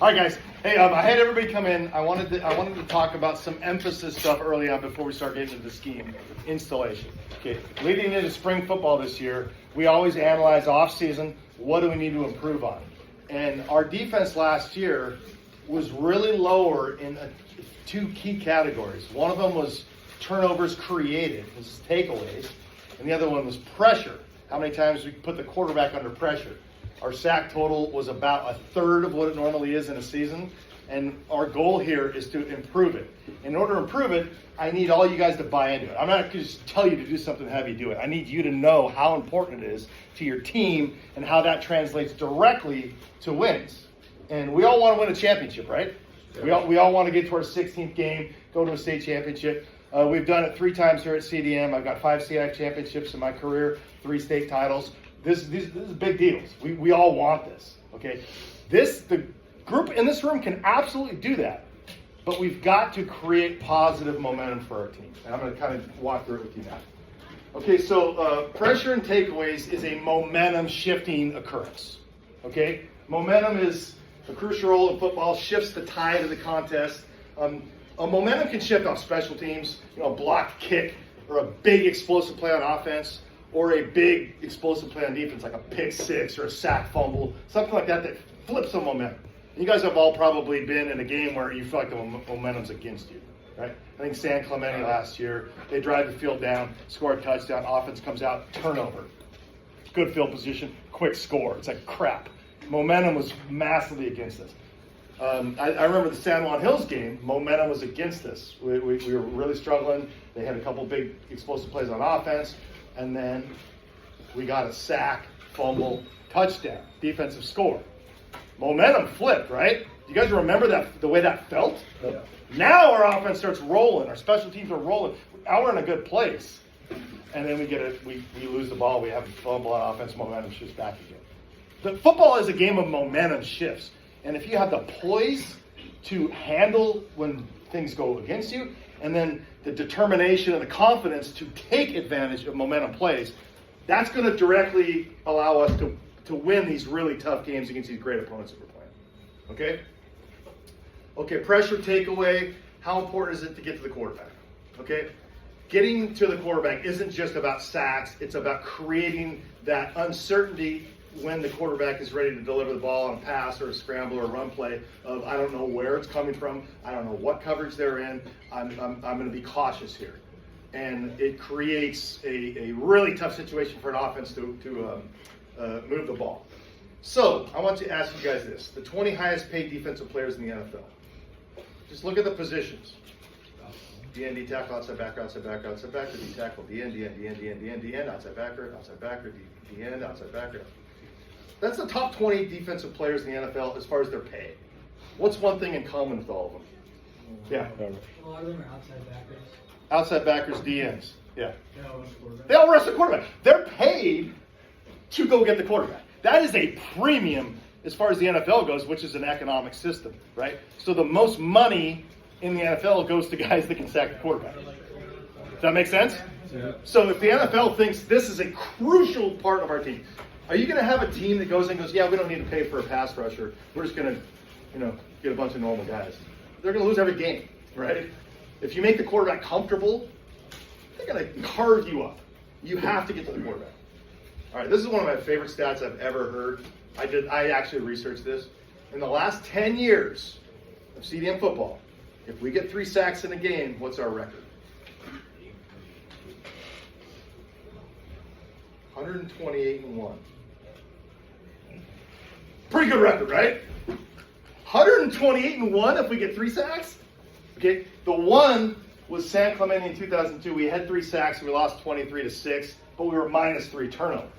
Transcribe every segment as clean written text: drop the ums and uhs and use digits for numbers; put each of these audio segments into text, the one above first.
All right, guys. Hey, I had everybody come in. I wanted to talk about some emphasis stuff early on before we start getting into the scheme installation. Okay, leading into spring football this year, we always analyze off season. What do we need to improve on? And our defense last year was really lower in two key categories. One of them was turnovers created, this is takeaways, and the other one was pressure. How many times we put the quarterback under pressure? Our sack total was about a third of what it normally is in a season, and our goal here is to improve it. In order to improve it, I need all you guys to buy into it. I'm not going to just tell you to do something, have you do it. I need you to know how important it is to your team and how that translates directly to wins. And we all want to win a championship, right? Yeah. We all want to get to our 16th game, go to a state championship. We've done it 3 times here at CDM. I've got 5 CIF championships in my career, 3 state titles. This is big deals. We all want this, okay? The group in this room can absolutely do that, but we've got to create positive momentum for our team. And I'm going to kind of walk through it with you now. Okay, so pressure and takeaways is a momentum shifting occurrence, okay? Momentum is a crucial role in football, shifts the tide of the contest. A momentum can shift on special teams, a blocked kick or a big explosive play on offense, or a big explosive play on defense, like a pick six or a sack fumble, something like that flips the momentum. You guys have all probably been in a game where you feel like the momentum's against you, right? I think San Clemente last year, they drive the field down, score a touchdown, offense comes out, turnover. Good field position, quick score. It's like crap. Momentum was massively against us. I remember the San Juan Hills game, momentum was against us. We were really struggling. They had a couple big explosive plays on offense, and then we got a sack, fumble, touchdown, defensive score. Momentum flipped, right? You guys remember the way that felt? Yeah. Now our offense starts rolling. Our special teams are rolling. Now we're in a good place. And then we lose the ball. We have a fumble on offense. Momentum shifts back again. The football is a game of momentum shifts. And if you have the poise to handle when things go against you, and then the determination and the confidence to take advantage of momentum plays, that's going to directly allow us to win these really tough games against these great opponents that we're playing. Okay, pressure takeaway. How important is it to get to the quarterback? Okay, getting to the quarterback isn't just about sacks. It's about creating that uncertainty when the quarterback is ready to deliver the ball on a pass or a scramble or a run play of, I don't know where it's coming from. I don't know what coverage they're in. I'm going to be cautious here. And it creates a really tough situation for an offense to move the ball. So I want to ask you guys this. The 20 highest paid defensive players in the NFL. Just look at the positions. DN, D tackle, outside backer, outside backer, outside backer, D tackle, DN, DN, DN, DN, DN, DN, outside backer, DN, outside backer. That's the top 20 defensive players in the NFL as far as their pay. What's one thing in common with all of them? Yeah. A lot of them are outside backers. Outside backers, DNs. Yeah. They all rush They all rush the quarterback. the quarterback. They're paid to go get the quarterback. That is a premium as far as the NFL goes, which is an economic system, right? So the most money in the NFL goes to guys that can sack the quarterback. Does that make sense? Yeah. So if the NFL thinks this is a crucial part of our team, are you going to have a team that goes and goes, yeah, we don't need to pay for a pass rusher. We're just going to, get a bunch of normal guys. They're going to lose every game, right? If you make the quarterback comfortable, they're going to carve you up. You have to get to the quarterback. All right, this is one of my favorite stats I've ever heard. I actually researched this. In the last 10 years of CDM football, if we get 3 sacks in a game, what's our record? 128-1. Pretty good record, right? 128-1 if we get 3 sacks? Okay, the one was San Clemente in 2002. We had 3 sacks and we lost 23-6, but we were -3 turnovers.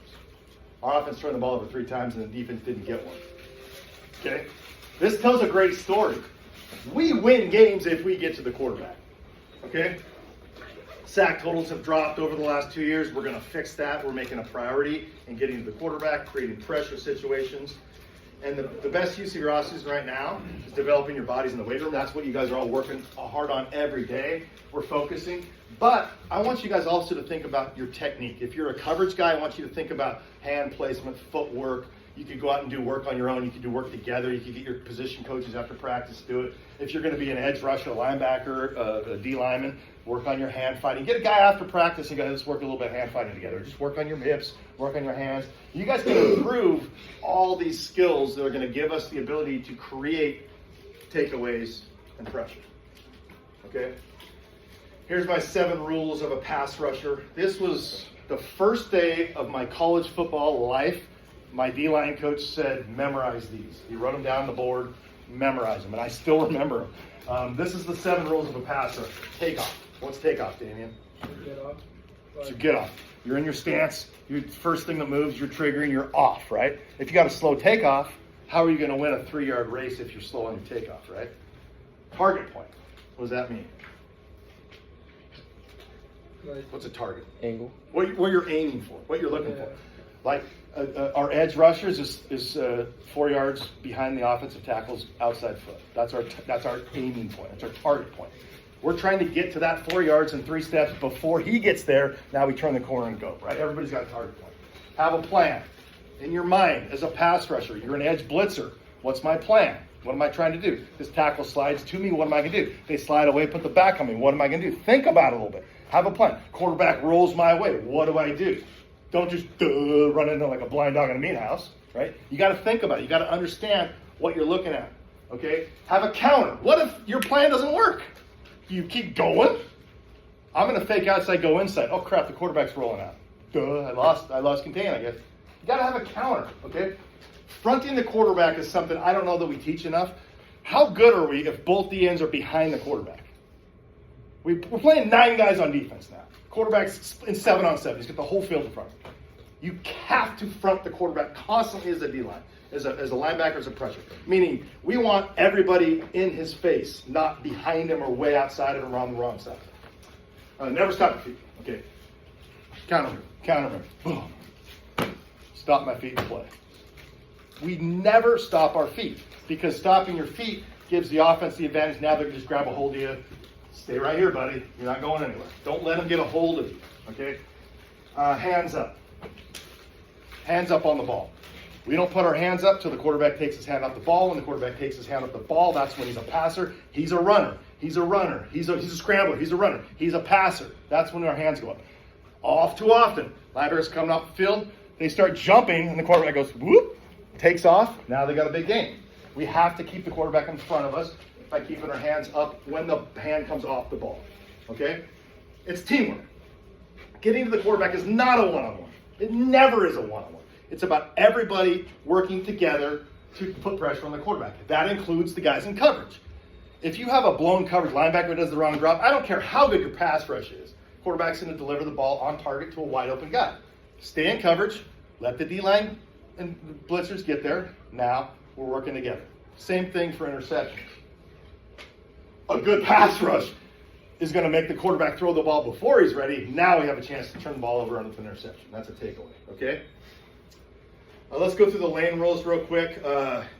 Our offense turned the ball over 3 times and the defense didn't get one. Okay? This tells a great story. We win games if we get to the quarterback. Okay? Sack totals have dropped over the last 2 years. We're going to fix that. We're making a priority in getting to the quarterback, creating pressure situations. And the best use of your off-season right now is developing your bodies in the weight room. That's what you guys are all working hard on every day. We're focusing. But I want you guys also to think about your technique. If you're a coverage guy, I want you to think about hand placement, footwork, You could go out and do work on your own. You could do work together. You could get your position coaches after practice to do it. If you're going to be an edge rusher, a linebacker, a D lineman, work on your hand fighting. Get a guy after practice and go, let's work a little bit of hand fighting together. Just work on your hips, work on your hands. You guys can improve all these skills that are going to give us the ability to create takeaways and pressure. Okay? Here's my 7 rules of a pass rusher. This was the first day of my college football life. My D-line coach said, memorize these. He wrote them down on the board, memorize them, and I still remember them. This is the 7 rules of a pass rusher. Takeoff. What's takeoff, Damien? Get off. So get off. You're in your stance. First thing that moves, you're triggering, you're off, right? If you got a slow takeoff, how are you going to win a 3-yard race if you're slow on your takeoff, right? Target point. What does that mean? Like, What's a target? Angle. What you're aiming for, what you're looking Yeah. for. Like our edge rushers is 4 yards behind the offensive tackle's outside foot. That's our aiming point. That's our target point. We're trying to get to that 4 yards in 3 steps before he gets there. Now we turn the corner and go, right? Everybody's got a target point. Have a plan. In your mind, as a pass rusher, you're an edge blitzer. What's my plan? What am I trying to do? This tackle slides to me. What am I going to do? They slide away, put the back on me. What am I going to do? Think about it a little bit. Have a plan. Quarterback rolls my way. What do I do? Don't just run into like a blind dog in a meat house, right? You got to think about it. You got to understand what you're looking at, okay? Have a counter. What if your plan doesn't work? You keep going. I'm going to fake outside, go inside. Oh, crap, the quarterback's rolling out. I lost contain, I guess. You got to have a counter, okay? Fronting the quarterback is something I don't know that we teach enough. How good are we if both the ends are behind the quarterback? We're playing 9 guys on defense now. Quarterback's in 7-on-7. He's got the whole field in front of him. You have to front the quarterback constantly as a D-line, as a linebacker, as a pressure. Meaning, we want everybody in his face, not behind him or way outside of him or on the wrong side. Never stop your feet. Okay. Counter move. Boom. Stop my feet and play. We never stop our feet because stopping your feet gives the offense the advantage. Now they can just grab a hold of you. Stay right here, buddy. You're not going anywhere. Don't let them get a hold of you, okay? Hands up. Hands up on the ball. We don't put our hands up till the quarterback takes his hand off the ball. When the quarterback takes his hand off the ball, that's when he's a passer. He's a runner. He's a runner. He's a scrambler. He's a runner. He's a passer. That's when our hands go up. Off too often. Linebackers coming off the field, they start jumping, and the quarterback goes, whoop, takes off. Now they got a big game. We have to keep the quarterback in front of us by keeping our hands up when the hand comes off the ball, okay? It's teamwork. Getting to the quarterback is not a one-on-one. It never is a one-on-one. It's about everybody working together to put pressure on the quarterback. That includes the guys in coverage. If you have a blown coverage linebacker does the wrong drop, I don't care how good your pass rush is. Quarterback's going to deliver the ball on target to a wide open guy. Stay in coverage. Let the D-line and the blitzers get there. Now we're working together. Same thing for interceptions. A good pass rush is going to make the quarterback throw the ball before he's ready. Now we have a chance to turn the ball over on an interception. That's a takeaway, okay? Let's go through the lane rules real quick.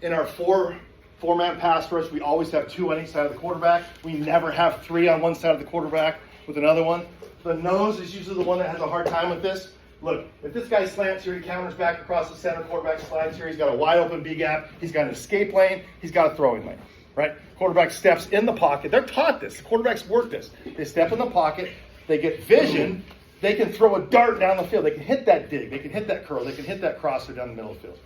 In our four-man pass rush, we always have 2 on each side of the quarterback. We never have 3 on one side of the quarterback with another one. The nose is usually the one that has a hard time with this. Look, if this guy slants here, he counters back across the center, quarterback slides here, he's got a wide open B gap, he's got an escape lane, he's got a throwing lane, right? Quarterback steps in the pocket. They're taught this. Quarterbacks work this. They step in the pocket, they get vision, they can throw a dart down the field. They can hit that dig, they can hit that curl, they can hit that crosser down the middle of the field.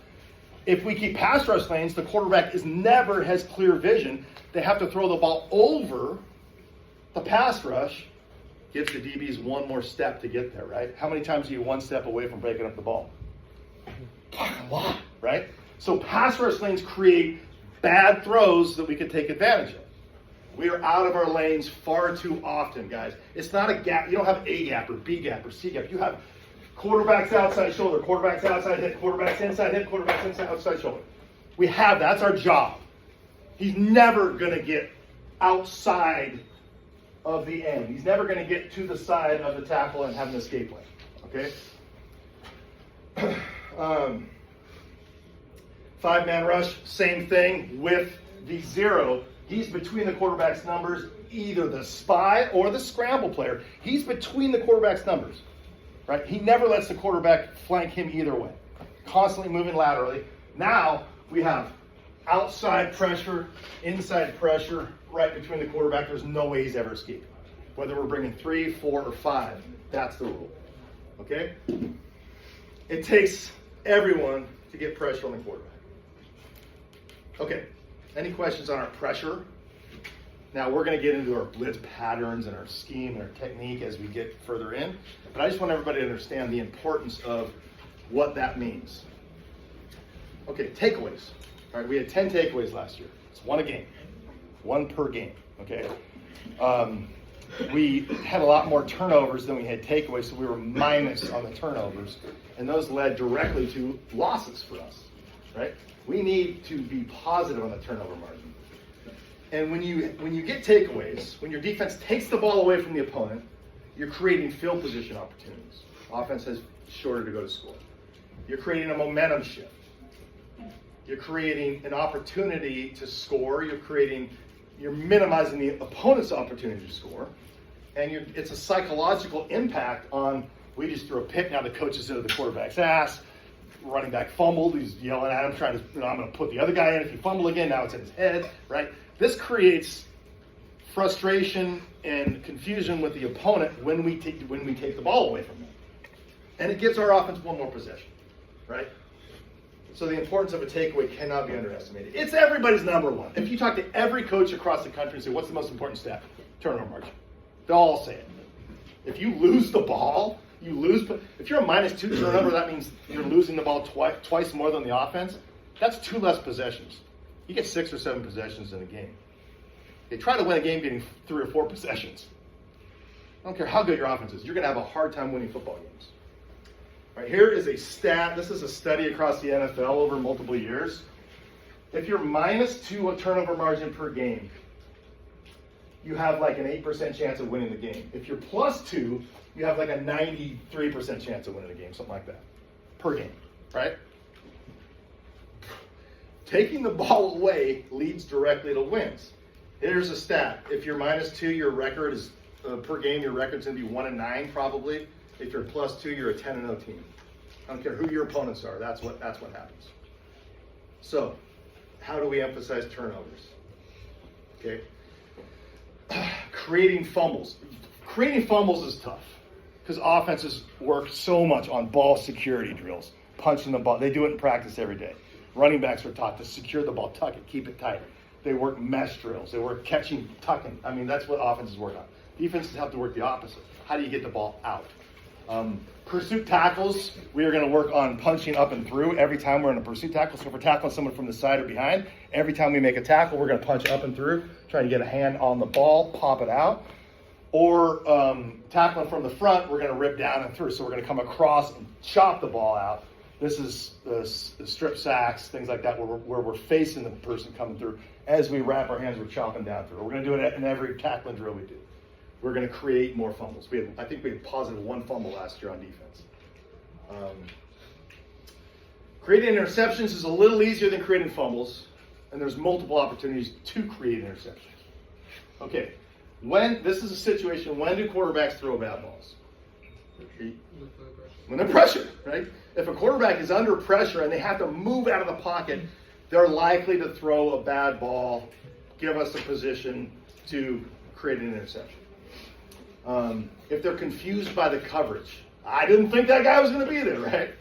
If we keep pass rush lanes, the quarterback never has clear vision. They have to throw the ball over the pass rush. Gives the DBs one more step to get there, right? How many times are you 1 step away from breaking up the ball? A lot, right? So pass rush lanes create bad throws that we can take advantage of. We are out of our lanes far too often, guys. It's not a gap. You don't have A gap or B gap or C gap. You have quarterbacks outside shoulder, quarterbacks outside hip, quarterbacks inside hip, quarterbacks inside outside shoulder. We have, that's our job. He's never going to get outside of the end. He's never going to get to the side of the tackle and have an escape lane, okay? 5-man rush, same thing with the 0. He's between the quarterback's numbers, either the spy or the scramble player. He's between the quarterback's numbers, right? He never lets the quarterback flank him either way. Constantly moving laterally. Now we have outside pressure, inside pressure, right between the quarterback. There's no way he's ever escaping. Whether we're bringing 3, 4, or 5, that's the rule. Okay? It takes everyone to get pressure on the quarterback. Okay, any questions on our pressure? Now we're going to get into our blitz patterns and our scheme and our technique as we get further in, but I just want everybody to understand the importance of what that means. Okay, takeaways. All right, we had 10 takeaways last year. It's one a game, one per game, okay? We had a lot more turnovers than we had takeaways, so we were minus on the turnovers, and those led directly to losses for us, right? We need to be positive on the turnover margin. And when you get takeaways, when your defense takes the ball away from the opponent, you're creating field position opportunities. Offense has shorter to go to score. You're creating a momentum shift. You're creating an opportunity to score. You're minimizing the opponent's opportunity to score. And it's a psychological impact on, we just threw a pick, now the coach is into the quarterback's ass. Running back fumbled, he's yelling at him, trying to, I'm going to put the other guy in. If you fumble again, now it's in his head, right? This creates frustration and confusion with the opponent when we take the ball away from them. And it gives our offense one more possession, right? So the importance of a takeaway cannot be underestimated. It's everybody's number one. If you talk to every coach across the country and say, what's the most important stat? Turnover margin. They'll all say it. If you lose the ball, you lose. If you're a -2 turnover, that means you're losing the ball twice more than the offense. That's 2 less possessions. You get 6 or 7 possessions in a game. They try to win a game getting 3 or 4 possessions. I don't care how good your offense is. You're going to have a hard time winning football games. Right, here is a stat. This is a study across the NFL over multiple years. If you're -2 a turnover margin per game, you have like an 8% chance of winning the game. If you're +2, you have like a 93% chance of winning the game, something like that, per game, right? Taking the ball away leads directly to wins. Here's a stat. If you're -2, your record is, per game, your record's going to be 1-9 probably. If you're +2, you're a 10-0 team. I don't care who your opponents are. That's what happens. So, how do we emphasize turnovers? Okay. Creating fumbles. Creating fumbles is tough because offenses work so much on ball security drills, punching the ball. They do it in practice every day. Running backs are taught to secure the ball, tuck it, keep it tight. They work mesh drills. They work catching, tucking. I mean, that's what offenses work on. Defenses have to work the opposite. How do you get the ball out? Pursuit tackles, we are going to work on punching up and through every time we're in a pursuit tackle. So if we're tackling someone from the side or behind, every time we make a tackle, we're going to punch up and through, trying to get a hand on the ball, pop it out. Or tackling from the front, we're going to rip down and through. So we're going to come across and chop the ball out. This is the strip sacks, things like that, where we're facing the person coming through. As we wrap our hands, we're chopping down through. We're going to do it in every tackling drill we do. We're going to create more fumbles. I think we had positive 1 fumble last year on defense. Creating interceptions is a little easier than creating fumbles, and there's multiple opportunities to create interceptions. Okay, this is a situation, when do quarterbacks throw bad balls? When they're pressured, right? If a quarterback is under pressure and they have to move out of the pocket, they're likely to throw a bad ball, give us a position to create an interception. If they're confused by the coverage, I didn't think that guy was going to be there, right?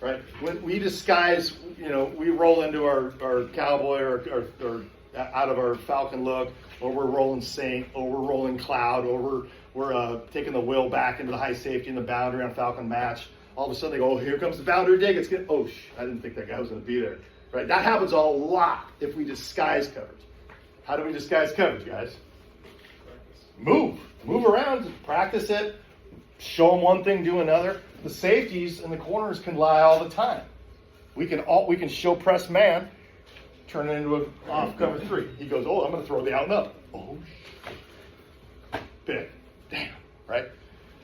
Right. When we disguise, we roll into our cowboy or out of our Falcon look, or we're rolling Saint, or we're rolling Cloud, or we're taking the will back into the high safety and the boundary on Falcon match. All of a sudden they go, oh, here comes the boundary dig. I didn't think that guy was going to be there. Right. That happens a lot if we disguise coverage. How do we disguise coverage, guys? Move around, practice it, show them one thing, do another. The safeties and the corners can lie all the time. We can show press man, turn it into an off cover 3. He goes, oh, I'm going to throw the out and up. Oh, big, damn, right?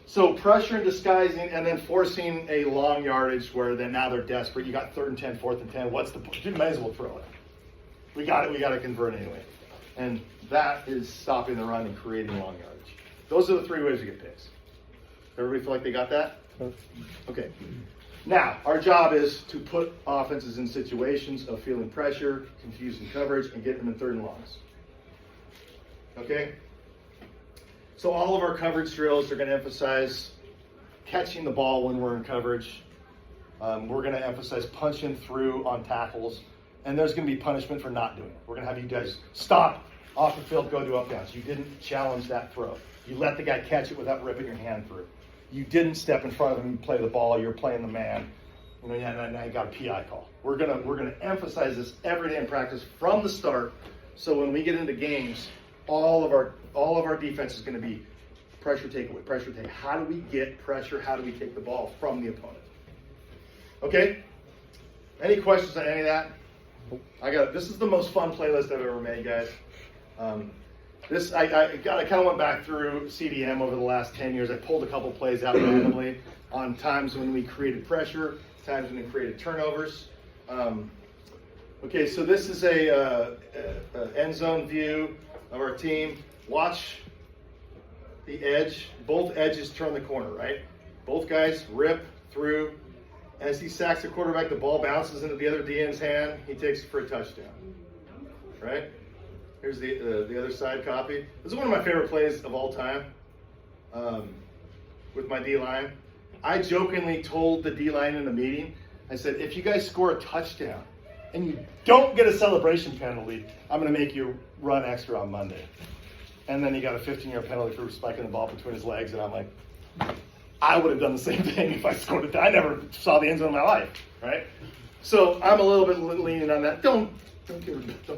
So pressure and disguising, and then forcing a long yardage where now they're desperate. You got 3rd and 10, 4th and 10. What's the point? You might as well throw it. We got it. We got to convert anyway. And that is stopping the run and creating long yardage. Those are the 3 ways to get picks. Everybody feel like they got that? Okay. Now, our job is to put offenses in situations of feeling pressure, confusing coverage, and getting them in 3rd and longs. Okay? So all of our coverage drills are going to emphasize catching the ball when we're in coverage. We're going to emphasize punching through on tackles. And there's going to be punishment for not doing it. We're going to have you guys stop off the field, go do up downs. You didn't challenge that throw. You let the guy catch it without ripping your hand through. You didn't step in front of him and play the ball. You're playing the man. You know, now you got a PI call. We're gonna emphasize this every day in practice from the start. So when we get into games, all of our defense is going to be pressure takeaway, pressure take. How do we get pressure? How do we take the ball from the opponent? Okay. Any questions on any of that? This is the most fun playlist I've ever made, guys. I kind of went back through CDM over the last 10 years. I pulled a couple plays out randomly on times when we created pressure, times when we created turnovers. Okay, so this is a end zone view of our team. Watch the edge. Both edges turn the corner, right? Both guys rip through. As he sacks the quarterback, the ball bounces into the other DN's hand. He takes it for a touchdown, right? Here's the other side copy. This is one of my favorite plays of all time with my D-line. I jokingly told the D-line in a meeting, I said, if you guys score a touchdown and you don't get a celebration penalty, I'm going to make you run extra on Monday. And then he got a 15-yard penalty for spiking the ball between his legs, and I'm like, I would have done the same thing if I scored it. I never saw the end zone in my life, right? So I'm a little bit lenient on that. Don't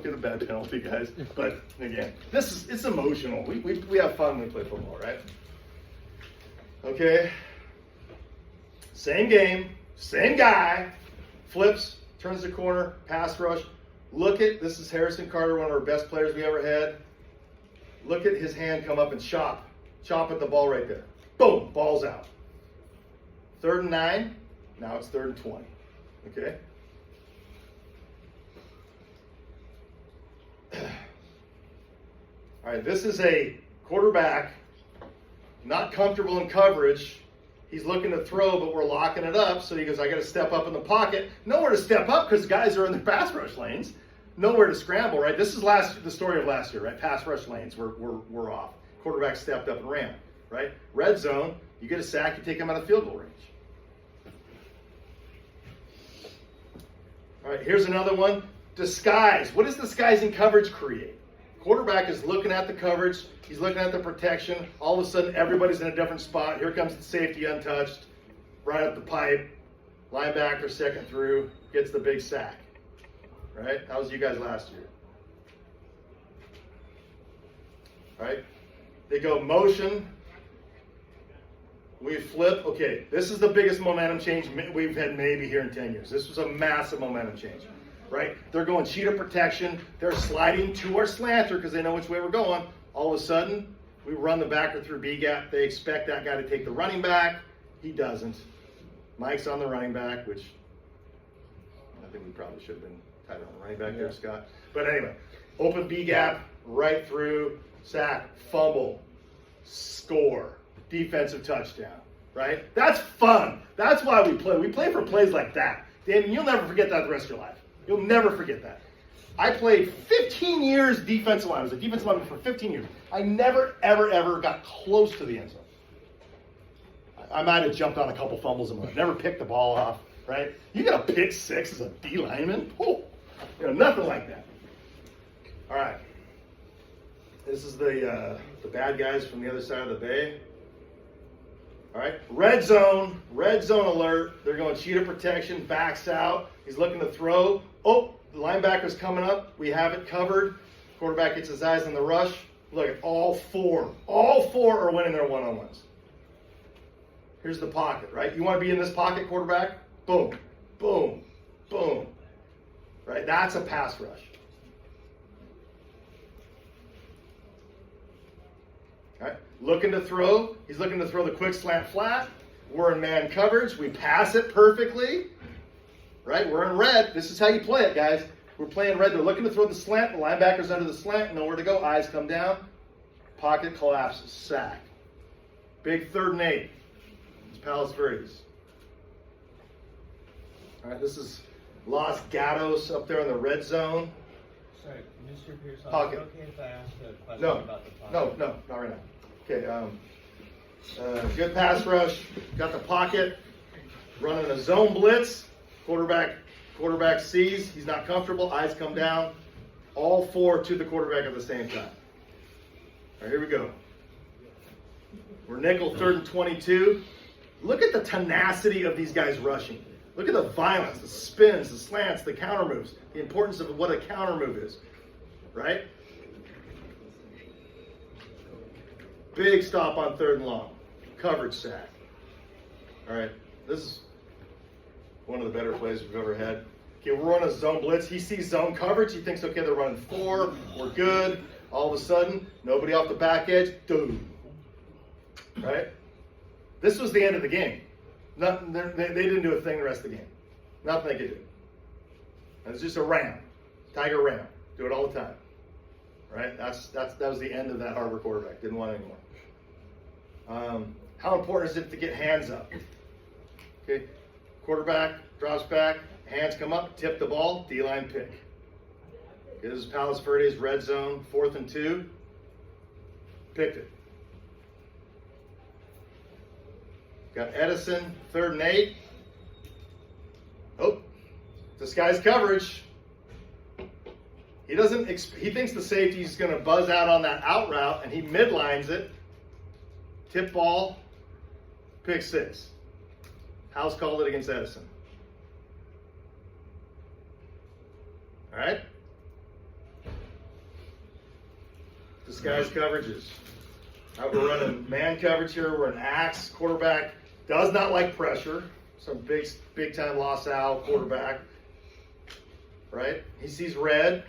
get a bad penalty, guys. But again, it's emotional. We have fun when we play football, right? Okay. Same game, same guy, flips, turns the corner, pass rush. This is Harrison Carter, one of our best players we ever had. Look at his hand come up and chop at the ball right there. Boom, ball's out. 3rd and 9, now it's 3rd and 20, okay? All right, this is a quarterback not comfortable in coverage. He's looking to throw, but we're locking it up. So he goes, I got to step up in the pocket. Nowhere to step up because guys are in the pass rush lanes. Nowhere to scramble, right? This is the story of last year, right? Pass rush lanes, we're off. Quarterback stepped up and ran, right? Red zone, you get a sack, you take him out of field goal range. All right, here's another one. Disguise. What does disguising coverage create? Quarterback is looking at the coverage. He's looking at the protection. All of a sudden, everybody's in a different spot. Here comes the safety untouched. Right up the pipe. Linebacker second through. Gets the big sack. Right? How was you guys last year? All right? They go motion. We flip. Okay, this is the biggest momentum change we've had maybe here in 10 years. This was a massive momentum change. Right? They're going cheetah protection. They're sliding to our slanter because they know which way we're going. All of a sudden, we run the backer through B gap. They expect that guy to take the running back. He doesn't. Mike's on the running back, which I think we probably should have been tighter on the running back there, Scott. But anyway, open B gap, right through, sack, fumble, score, defensive touchdown. Right? That's fun. That's why we play. We play for plays like that. Dan, you'll never forget that the rest of your life. You'll never forget that. I played 15 years defensive line. I was a defensive lineman for 15 years. I never, ever, ever got close to the end zone. I might have jumped on a couple fumbles and never picked the ball off, right? You got a pick six as a D lineman? Oh, nothing like that. All right. This is the bad guys from the other side of the bay. All right, red zone alert. They're going cheetah protection, backs out. He's looking to throw. Oh, the linebacker's coming up. We have it covered. Quarterback gets his eyes on the rush. Look at all four. All four are winning their one-on-ones. Here's the pocket, right? You want to be in this pocket, quarterback? Boom, boom, boom. Right, that's a pass rush. All right. Looking to throw. He's looking to throw the quick slant flat. We're in man coverage. We pass it perfectly. Right? We're in red. This is how you play it, guys. We're playing red. They're looking to throw the slant. The linebacker's under the slant. Nowhere to go. Eyes come down. Pocket collapses. Sack. Big 3rd and 8. It's Palos Verdes. All right, this is Los Gatos up there in the red zone. Sorry, Mr. Pearson, Pocket. is it okay if I ask a question No, about the pocket? no, not right now. Okay, good pass rush. Got the pocket. Running a zone blitz. Quarterback sees. He's not comfortable. Eyes come down. All four to the quarterback at the same time. All right, here we go. We're nickel 3rd and 22. Look at the tenacity of these guys rushing. Look at the violence, the spins, the slants, the counter moves, the importance of what a counter move is, right? Big stop on 3rd and long. Coverage sack. All right, this is one of the better plays we've ever had. Okay, we're on a zone blitz. He sees zone coverage. He thinks, okay, they're running 4. We're good. All of a sudden, nobody off the back edge. Boom. Right? This was the end of the game. Nothing. They didn't do a thing the rest of the game. Nothing they could do. It was just a ram. Tiger ram. Do it all the time. Right? That was the end of that Harbor quarterback. Didn't want it anymore. How important is it to get hands up? Okay. Quarterback drops back. Hands come up. Tip the ball. D-line pick. Okay, this is Palos Verdes red zone. 4th and 2. Picked it. Got Edison, 3rd and 8. Oh, disguised coverage. He thinks the safety's going to buzz out on that out route, and he midlines it. Tip ball, pick 6. House called it against Edison. All right. Disguised coverages. All right, we're running man coverage here. We're an axe. Quarterback does not like pressure. Some big time loss out quarterback. Right? He sees red.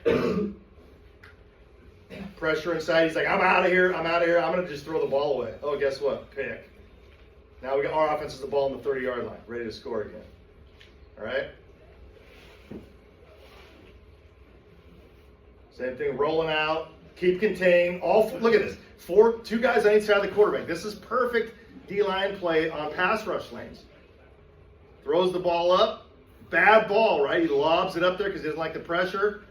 Pressure inside. He's like, I'm out of here. I'm going to just throw the ball away. Oh, guess what? Pick. Now we got our offense is the ball on the 30-yard line, ready to score again. All right? Same thing, rolling out. Keep contained. Look at this. 2 guys on each side of the quarterback. This is perfect D-line play on pass rush lanes. Throws the ball up. Bad ball, right? He lobs it up there because he doesn't like the pressure.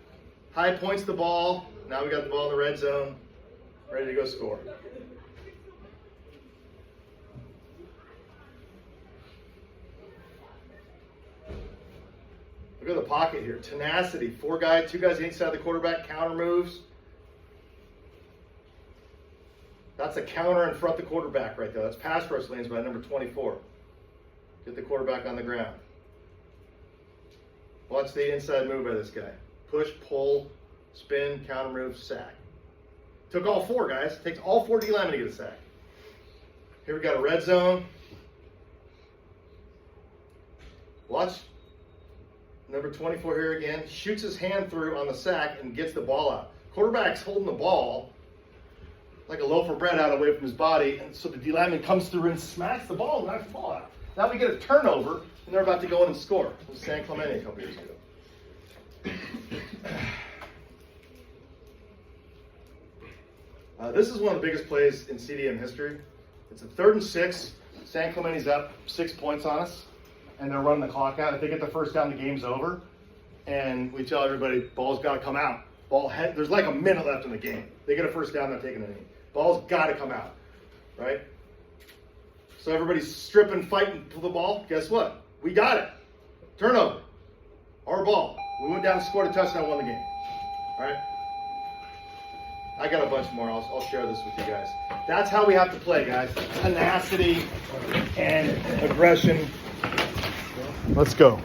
High points the ball. Now we got the ball in the red zone. Ready to go score. Look at the pocket here. Tenacity. 2 guys inside the quarterback. Counter moves. That's a counter in front of the quarterback right there. That's pass rush lanes by number 24. Get the quarterback on the ground. Watch the inside move by this guy. Push, pull, spin, counter move, sack. Took all 4, guys. Takes all 4 D linemen to get a sack. Here we got a red zone. Watch. Number 24 here again. Shoots his hand through on the sack and gets the ball out. Quarterback's holding the ball like a loaf of bread out away from his body, and so the D lineman comes through and smacks the ball and knocks the ball out. Now we get a turnover, and they're about to go in and score. It was San Clemente a couple years ago. This is one of the biggest plays in CDM history. It's a 3rd and 6. San Clemente's up 6 points on us, and they're running the clock out. If they get the first down, the game's over. And we tell everybody, ball's got to come out. There's like a minute left in the game. They get a first down, they're taking a knee. Ball's got to come out, right? So everybody's stripping, fighting for the ball. Guess what? We got it. Turnover. Our ball. We went down and scored a touchdown, won the game. All right? I got a bunch more. I'll share this with you guys. That's how we have to play, guys. Tenacity and aggression. Let's go.